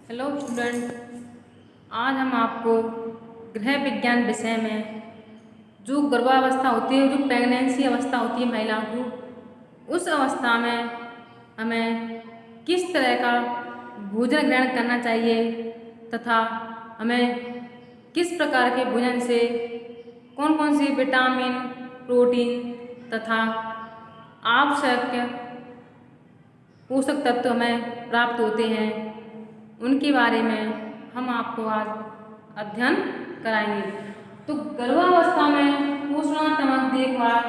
Hello student, आज हम आपको गृह विज्ञान विषय में जो गर्भावस्था होती है, जो प्रेगनेंसी अवस्था होती है महिलाओं को, उस अवस्था में हमें किस तरह का भोजन ग्रहण करना चाहिए तथा हमें किस प्रकार के भोजन से कौन कौन से विटामिन, प्रोटीन तथा आवश्यक पोषक तत्व हमें प्राप्त होते हैं, उनके बारे में हम आपको आज अध्ययन कराएंगे। तो गर्भावस्था में पोषणात्मक देखभाल,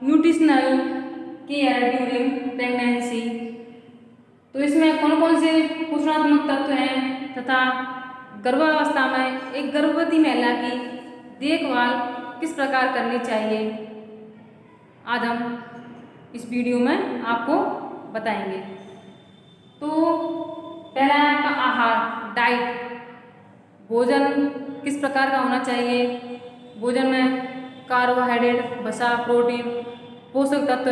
न्यूट्रिशनल केयर ड्यूरिंग प्रेगनेंसी, तो इसमें कौन कौन से पोषणात्मक तत्व हैं तथा गर्भावस्था में एक गर्भवती महिला की देखभाल किस प्रकार करनी चाहिए, आज हम इस वीडियो में आपको बताएंगे। तो पहला है आपका आहार, डाइट, भोजन किस प्रकार का होना चाहिए। भोजन में कार्बोहाइड्रेट, वसा, प्रोटीन, पोषक तत्व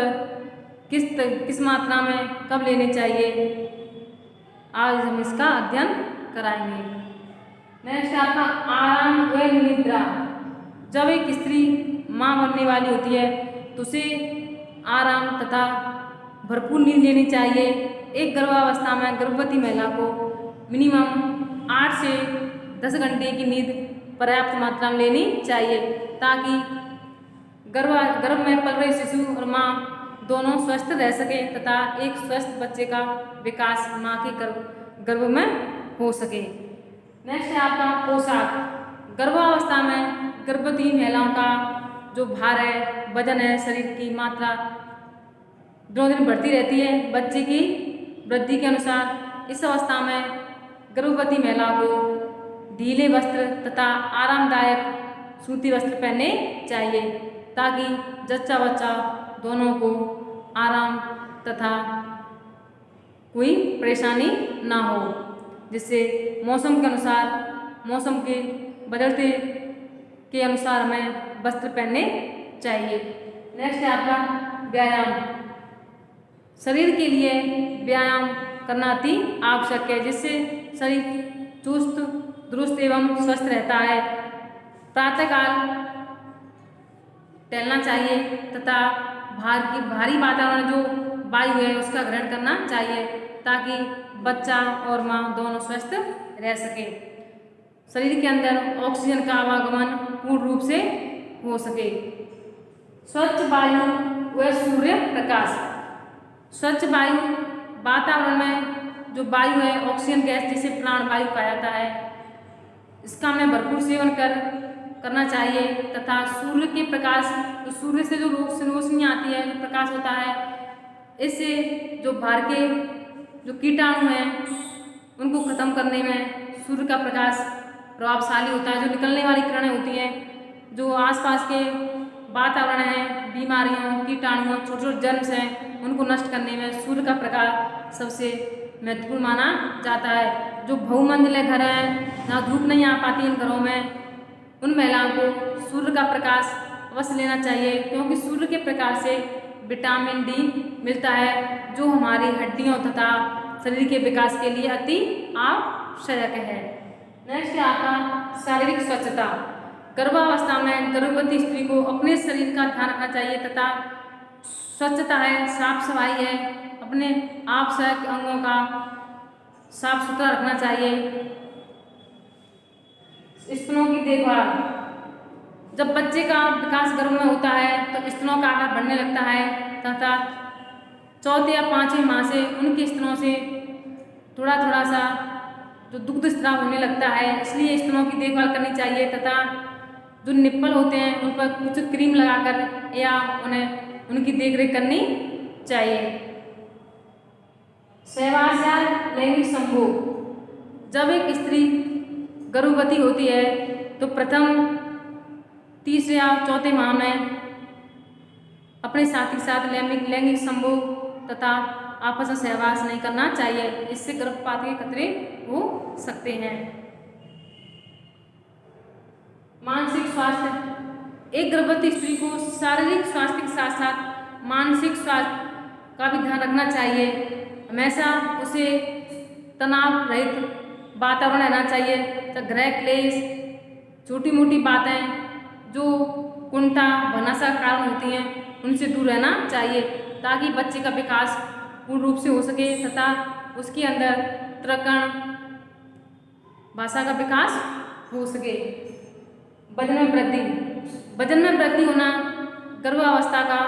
किस मात्रा में कब लेने चाहिए, आज हम इसका अध्ययन कराएंगे। नेक्स्ट आपका आराम व निद्रा। जब एक स्त्री माँ बनने वाली होती है तो उसे आराम तथा भरपूर नींद लेनी चाहिए। एक गर्भावस्था में गर्भवती महिला को मिनिमम 8 से 10 घंटे की नींद पर्याप्त मात्रा में लेनी चाहिए, ताकि गर्भ में पल रही शिशु और माँ दोनों स्वस्थ रह सके तथा एक स्वस्थ बच्चे का विकास माँ के गर्भ में हो सके। नेक्स्ट है आपका पोशाक। गर्भावस्था में गर्भवती महिलाओं का जो भार है, वजन है, शरीर की मात्रा दिनों दिन बढ़ती रहती है बच्चे की वृद्धि के अनुसार। इस अवस्था में गर्भवती महिला को ढीले वस्त्र तथा आरामदायक सूती वस्त्र पहनने चाहिए, ताकि जच्चा बच्चा दोनों को आराम तथा कोई परेशानी ना हो, जिससे मौसम के अनुसार, मौसम के बदलते के अनुसार हमें वस्त्र पहनने चाहिए। नेक्स्ट है आपका व्यायाम। शरीर के लिए व्यायाम करना अति आवश्यक है, जिससे शरीर चुस्त दुरुस्त एवं स्वस्थ रहता है। प्रातःकाल टहलना चाहिए तथा भारी वातावरण जो वायु है उसका ग्रहण करना चाहिए, ताकि बच्चा और माँ दोनों स्वस्थ रह सके, शरीर के अंदर ऑक्सीजन का आवागमन पूर्ण रूप से हो सके। स्वच्छ वायु व सूर्य प्रकाश। स्वच्छ वायु, वातावरण में जो वायु है, ऑक्सीजन गैस जिसे प्राण वायु कहा जाता है, इसका हमें भरपूर सेवन करना चाहिए तथा सूर्य के प्रकाश, तो सूर्य से जो रोशनी आती है, जो प्रकाश होता है, इससे जो बाहर के जो कीटाणु हैं उनको खत्म करने में सूर्य का प्रकाश प्रभावशाली होता है। जो निकलने वाली किरणें होती हैं, जो आसपास के वातावरण है, बीमारियों, कीटाणुओं, छोटे छोटे जर्म्स हैं, उनको नष्ट करने में सूर्य का प्रकाश सबसे महत्वपूर्ण माना जाता है। जो बहुमंजिले घर हैं, जहाँ धूप नहीं आ पाती इन घरों में, उन महिलाओं को सूर्य का प्रकाश अवश्य लेना चाहिए, क्योंकि सूर्य के प्रकाश से विटामिन डी मिलता है, जो हमारी हड्डियों तथा शरीर के विकास के लिए अति आवश्यक है। नेक्स्ट है आपका शारीरिक स्वच्छता। गर्भावस्था में गर्भवती स्त्री को अपने शरीर का ध्यान रखना चाहिए तथा स्वच्छता है, साफ सफाई है, अपने आवश्यक अंगों का साफ सुथरा रखना चाहिए। स्तनों की देखभाल। जब बच्चे का विकास गर्भ में होता है तो स्तनों का आकार बढ़ने लगता है तथा चौथे या 5वें माह से उनके स्तनों से थोड़ा थोड़ा सा जो दुग्ध स्राव होने लगता है, इसलिए स्तनों की देखभाल करनी चाहिए तथा जो निप्पल होते हैं उन पर कुछ क्रीम लगाकर या उन्हें उनकी देखरेख करनी चाहिए। सहवास या लैंगिक संभोग। जब एक स्त्री गर्भवती होती है तो प्रथम 3 या 4 माह में अपने साथी के साथ लैंगिक संभोग तथा आपस में सहवास नहीं करना चाहिए, इससे गर्भपात के खतरे हो सकते हैं। मानसिक स्वास्थ्य। एक गर्भवती स्त्री को शारीरिक स्वास्थ्य के साथ साथ मानसिक स्वास्थ्य का भी ध्यान रखना चाहिए। हमेशा उसे तनाव रहित वातावरण रहना चाहिए। तो गृह क्लेश, छोटी मोटी बातें जो कुंठा भनासा कारण होती हैं उनसे दूर रहना चाहिए, ताकि बच्चे का विकास पूर्ण रूप से हो सके तथा उसके अंदर त्रकण भाषा का विकास हो सके। वजन में वृद्धि, वजन में वृद्धि होना गर्भावस्था का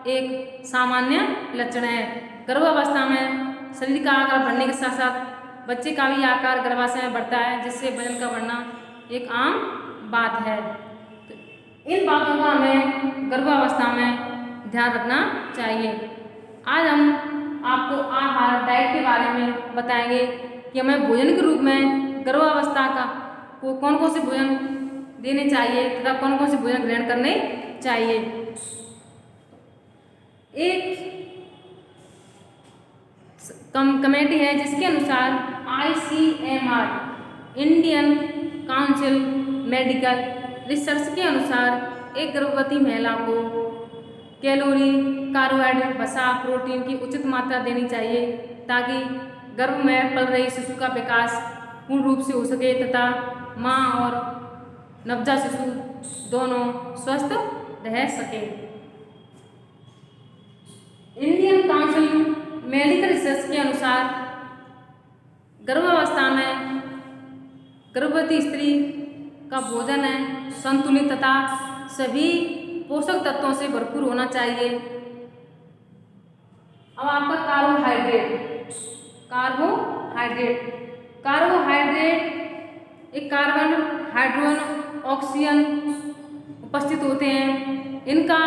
एक सामान्य लक्षण है। गर्भावस्था में शरीर का आकार बढ़ने के साथ साथ बच्चे का भी आकार गर्भाशय में बढ़ता है, जिससे वजन का बढ़ना एक आम बात है। तो इन बातों का हमें गर्भावस्था में ध्यान रखना चाहिए। आज हम आपको आहार डाइट के बारे में बताएंगे कि हमें भोजन के रूप में गर्भावस्था का को कौन कौन से भोजन देने चाहिए तथा कौन कौन से भोजन ग्रहण करने चाहिए। एक कमेटी है जिसके अनुसार ICMR Indian council medical research के अनुसार एक गर्भवती महिला को कैलोरी, कार्बोहाइड्रेट, वसा, प्रोटीन की उचित मात्रा देनी चाहिए, ताकि गर्भ में पल रही शिशु का विकास पूर्ण रूप से हो सके तथा माँ और नवजात शिशु दोनों स्वस्थ रह सके। इंडियन काउंसिल मेडिकल रिसर्च के अनुसार गर्भावस्था में गर्भवती स्त्री का भोजन है संतुलित तथा सभी पोषक तत्वों से भरपूर होना चाहिए। अब आपका कार्बोहाइड्रेट एक कार्बन, हाइड्रोजन, ऑक्सीजन उपस्थित होते हैं। इनका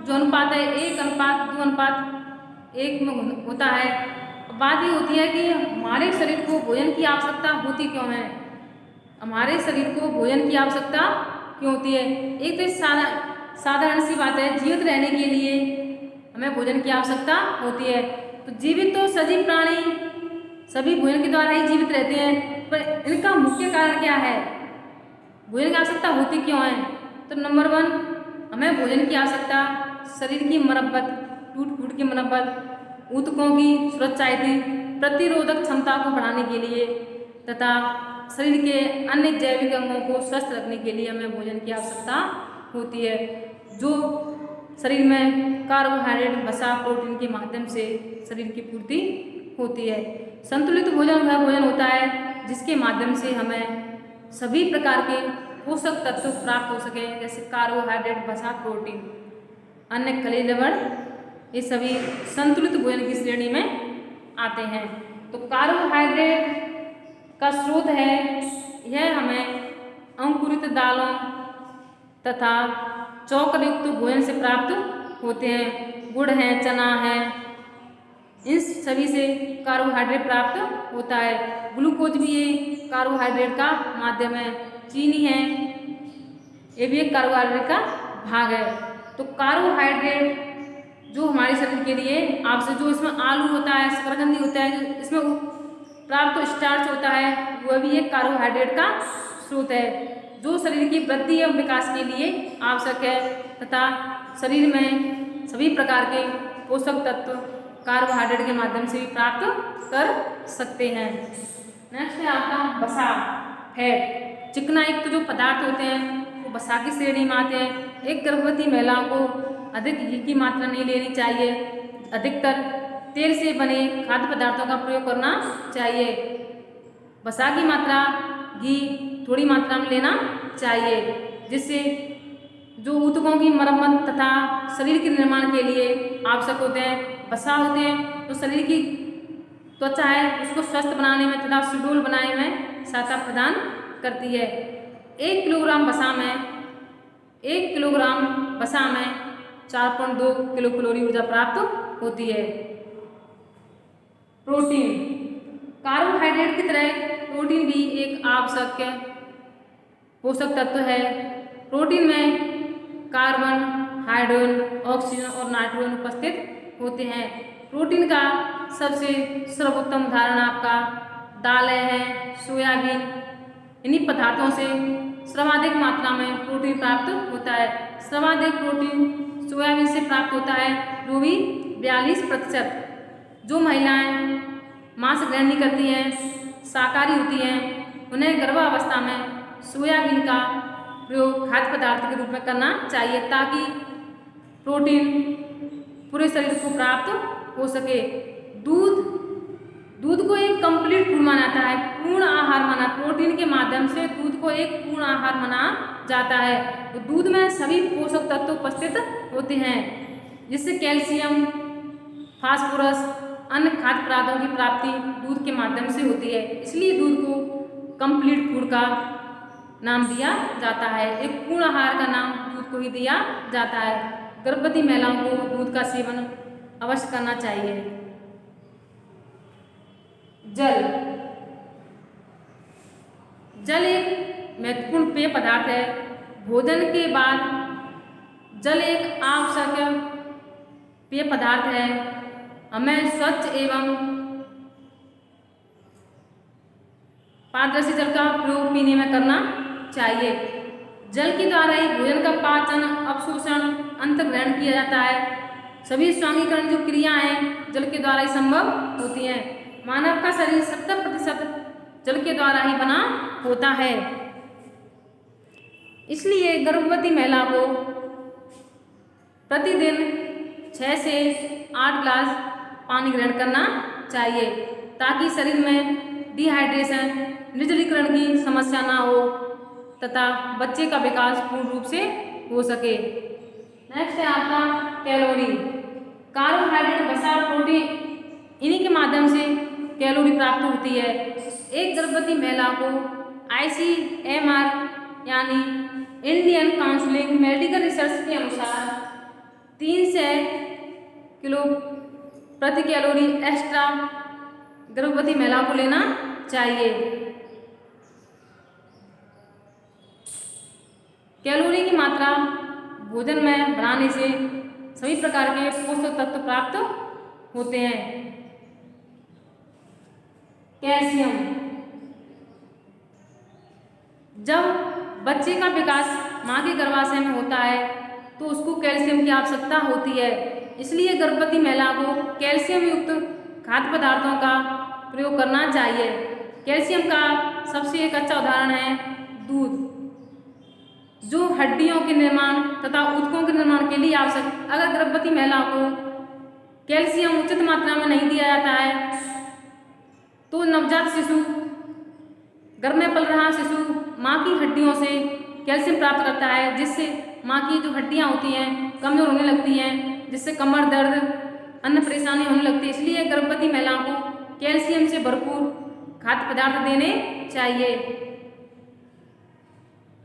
जो अनुपात है 1:2:1 में होता है। बात ये होती है कि हमारे शरीर को भोजन की आवश्यकता होती क्यों है, हमारे शरीर को भोजन की आवश्यकता क्यों होती है। एक तो साधारण सी बात है, जीवित रहने के लिए हमें भोजन की आवश्यकता होती है। तो जीवित तो सजीव प्राणी सभी भोजन के द्वारा ही जीवित रहते हैं, पर इनका मुख्य कारण क्या है, भोजन की आवश्यकता होती क्यों है। तो नंबर 1, हमें भोजन की आवश्यकता शरीर की मरम्मत, टूट फूट की मरम्मत, ऊतकों की सुरक्षा इत्यादि प्रतिरोधक क्षमता को बढ़ाने के लिए तथा शरीर के अन्य जैविक अंगों को स्वस्थ रखने के लिए हमें भोजन की आवश्यकता होती है, जो शरीर में कार्बोहाइड्रेट, वसा, प्रोटीन के माध्यम से शरीर की पूर्ति होती है। संतुलित भोजन वह भोजन होता है जिसके माध्यम से हमें सभी प्रकार के पोषक तत्व प्राप्त हो सके, जैसे कार्बोहाइड्रेट, वसा, प्रोटीन, अन्य खनिज लवण, ये सभी संतुलित भोजन की श्रेणी में आते हैं। तो कार्बोहाइड्रेट का स्रोत है, यह हमें अंकुरित दालों तथा चौकयुक्त भोजन से प्राप्त होते हैं। गुड़ है, चना है, इन सभी से कार्बोहाइड्रेट प्राप्त होता है। ग्लूकोज भी ये कार्बोहाइड्रेट का माध्यम है। चीनी है, ये भी एक कार्बोहाइड्रेट का भाग है। तो कार्बोहाइड्रेट जो हमारे शरीर के लिए आवश्यक, जो इसमें आलू होता है, शकरकंदी होता है, जो इसमें प्राप्त स्टार्च होता है, वह भी एक कार्बोहाइड्रेट का स्रोत है, जो शरीर की वृद्धि एवं विकास के लिए आवश्यक है तथा शरीर में सभी प्रकार के पोषक तत्व कार्बोहाइड्रेट के माध्यम से भी प्राप्त कर सकते हैं। नेक्स्ट है आपका वसा, फैट, चिकनायुक्त जो पदार्थ होते हैं वो वसा की श्रेणी में आते हैं। एक गर्भवती महिलाओं को अधिक घी की मात्रा नहीं लेनी चाहिए, अधिकतर तेल से बने खाद्य पदार्थों का प्रयोग करना चाहिए। वसा की मात्रा घी थोड़ी मात्रा में लेना चाहिए, जिससे जो ऊतकों की मरम्मत तथा शरीर के निर्माण के लिए आवश्यक होते हैं। वसा होते हैं तो शरीर की त्वचा है उसको स्वस्थ बनाने में तथा सुडौल बनाने में सहायता प्रदान करती है। 1 किलोग्राम वसा में 4.2 किलो कैलोरी ऊर्जा प्राप्त होती है। प्रोटीन, कार्बोहाइड्रेट की तरह प्रोटीन भी एक आवश्यक पोषक तत्व है। प्रोटीन में कार्बन, हाइड्रोजन, ऑक्सीजन और नाइट्रोजन उपस्थित होते हैं। प्रोटीन का सबसे सर्वोत्तम उदाहरण आपका दालें हैं, सोयाबीन, इन्हीं पदार्थों से सर्वाधिक मात्रा में प्रोटीन प्राप्त होता है। सर्वाधिक प्रोटीन सोयाबीन से प्राप्त होता है, जो भी 42%। जो महिलाएं मांस ग्रहण नहीं करती हैं, शाकाहारी होती हैं, उन्हें गर्भावस्था में सोयाबीन का प्रयोग खाद्य पदार्थ के रूप में करना चाहिए ताकि प्रोटीन पूरे शरीर को प्राप्त हो सके। दूध को एक कंप्लीट फूड माना जाता है, पूर्ण आहार माना, प्रोटीन के माध्यम से दूध को एक पूर्ण आहार माना जाता है। तो दूध में सभी पोषक तत्व उपस्थित होते हैं जिससे कैल्शियम, फास्फोरस, अन्य खाद्य पदार्थों की प्राप्ति दूध के माध्यम से होती है। इसलिए दूध को कंप्लीट फूड का नाम दिया जाता है, एक पूर्ण आहार का नाम दूध को ही दिया जाता है। गर्भवती महिलाओं को दूध का सेवन अवश्य करना चाहिए। जल एक महत्वपूर्ण पेय पदार्थ है। भोजन के बाद जल एक आवश्यक पेय पदार्थ है। हमें स्वच्छ एवं पारदर्शी जल का प्रयोग पीने में करना चाहिए। जल के द्वारा ही भोजन का पाचन, अवशोषण, अंतर्ग्रहण किया जाता है। सभी स्वांगीकरण जो क्रियाएं हैं जल के द्वारा ही संभव होती हैं। मानव का शरीर 70% जल के द्वारा ही बना होता है। इसलिए गर्भवती महिला को प्रतिदिन 6 से 8 गिलास पानी ग्रहण करना चाहिए ताकि शरीर में डिहाइड्रेशन, निर्जलीकरण की समस्या ना हो तथा बच्चे का विकास पूर्ण रूप से हो सके। नेक्स्ट है आपका कैलोरी। कार्बोहाइड्रेट, वसा, प्रोटीन, इन्हीं के माध्यम से कैलोरी प्राप्त होती है। एक गर्भवती महिला को ICMR यानी इंडियन काउंसिलिंग मेडिकल रिसर्च के अनुसार 300 किलो प्रति कैलोरी एक्स्ट्रा गर्भवती महिला को लेना चाहिए। कैलोरी की मात्रा भोजन में बढ़ाने से सभी प्रकार के पोषक तत्व प्राप्त होते हैं। कैल्शियम, जब बच्चे का विकास मां के गर्भाशय में होता है तो उसको कैल्शियम की आवश्यकता होती है। इसलिए गर्भवती महिला को कैल्शियम युक्त खाद्य पदार्थों का प्रयोग करना चाहिए। कैल्शियम का सबसे एक अच्छा उदाहरण है दूध, जो हड्डियों के निर्माण तथा ऊतकों के निर्माण के लिए आवश्यक। अगर गर्भवती महिला को कैल्शियम उचित मात्रा में नहीं दिया जाता है तो नवजात शिशु, गर्भ में पल रहा शिशु माँ की हड्डियों से कैल्शियम प्राप्त करता है, जिससे माँ की जो हड्डियाँ होती हैं कमजोर होने लगती हैं, जिससे कमर दर्द, अन्य परेशानी होने लगती है। इसलिए गर्भवती महिलाओं को कैल्शियम से भरपूर खाद्य पदार्थ देने चाहिए।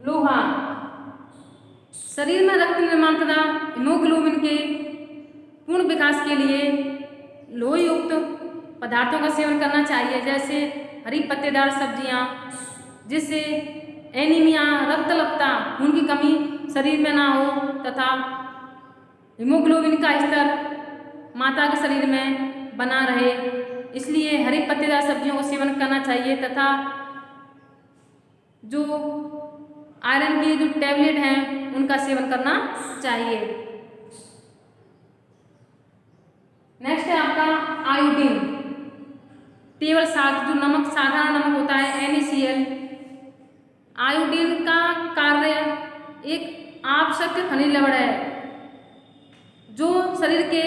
लोहा, शरीर में रक्त निर्माण तथा हीमोग्लोबिन के पूर्ण विकास के लिए लोह युक्त पदार्थों का सेवन करना चाहिए, जैसे हरी पत्तेदार सब्जियां, जिससे एनीमिया, रक्तअल्पता, खून की कमी शरीर में ना हो तथा हीमोग्लोबिन का स्तर माता के शरीर में बना रहे। इसलिए हरी पत्तेदार सब्जियों का सेवन करना चाहिए तथा जो आयरन की जो टैबलेट हैं उनका सेवन करना चाहिए। नेक्स्ट है आपका आयोडीन। टेबल साल्ट, जो नमक, साधारण नमक होता है NaCl। आयोडीन का कार्य एक आवश्यक खनिज लवण है जो शरीर के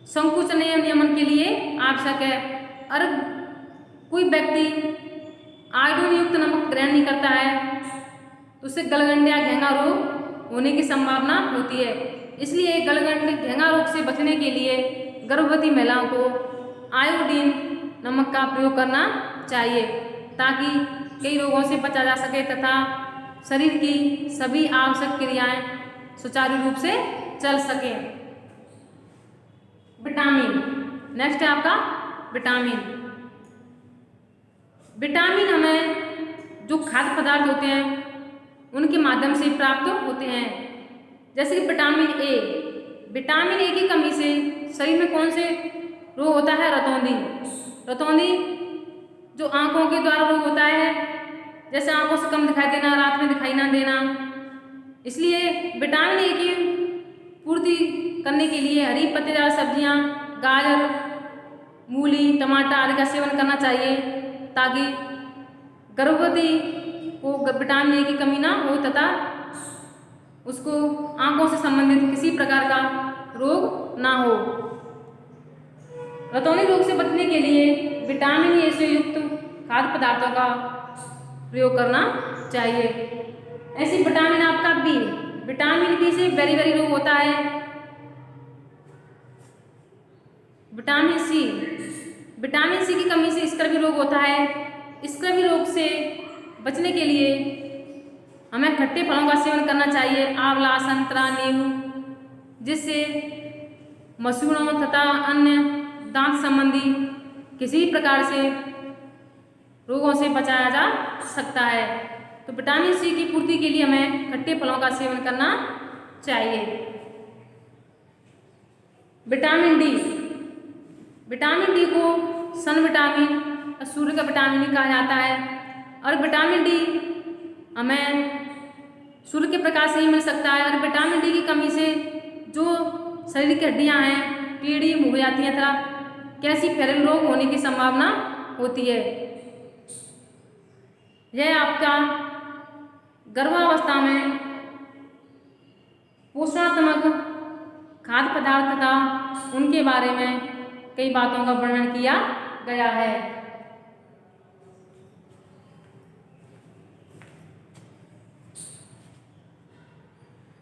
संकुचन एवं नियमन के लिए आवश्यक है। अगर कोई व्यक्ति आयोडीन युक्त नमक ग्रहण नहीं करता है तो उससे गलगंड या घेंगा रोग होने की संभावना होती है। इसलिए गलगंड, घेंगा रोग से बचने के लिए गर्भवती महिलाओं को आयोडीन नमक का प्रयोग करना चाहिए ताकि कई रोगों से बचा जा सके तथा शरीर की सभी आवश्यक क्रियाएं सुचारू रूप से चल सकें। विटामिन, नेक्स्ट है आपका विटामिन। विटामिन हमें जो खाद्य पदार्थ होते हैं उनके माध्यम से प्राप्त होते हैं, जैसे कि विटामिन ए। विटामिन ए की कमी से शरीर में कौन से रोग होता है? रतौंधी। रतौंधी जो आंखों के द्वारा रोग होता है, जैसे आंखों से कम दिखाई देना, रात में दिखाई ना देना। इसलिए विटामिन ए की पूर्ति करने के लिए हरी पत्तेदार सब्जियां, गाजर, मूली, टमाटर आदि का सेवन करना चाहिए ताकि गर्भवती को विटामिन ए की कमी ना हो तथा उसको आंखों से संबंधित किसी प्रकार का रोग ना हो। रतौंधी रोग से बचने के लिए विटामिन ए से युक्त खाद्य पदार्थों का प्रयोग करना चाहिए। ऐसी विटामिन आपका बी, विटामिन बी से बेरी रोग होता है। विटामिन सी, विटामिन सी की कमी से स्कर्वी रोग होता है। स्कर्वी रोग से बचने के लिए हमें खट्टे फलों का सेवन करना चाहिए, आंवला, संतरा, नींबू, जिससे मसूड़ों तथा अन्य दांत संबंधी किसी प्रकार से रोगों से बचाया जा सकता है। तो विटामिन सी की पूर्ति के लिए हमें खट्टे फलों का सेवन करना चाहिए। विटामिन डी, विटामिन डी को सन विटामिन और सूर्य का विटामिन भी कहा जाता है। और विटामिन डी हमें सूर्य के प्रकाश से ही मिल सकता है। और विटामिन डी की कमी से जो शरीर की हड्डियां हैं टेढ़ी हो जाती हैं तथा कैल्शियम रोग होने की संभावना होती है। यह आपका गर्भावस्था में पोषणात्मक खाद्य पदार्थ तथा उनके बारे में कई बातों का वर्णन किया गया है।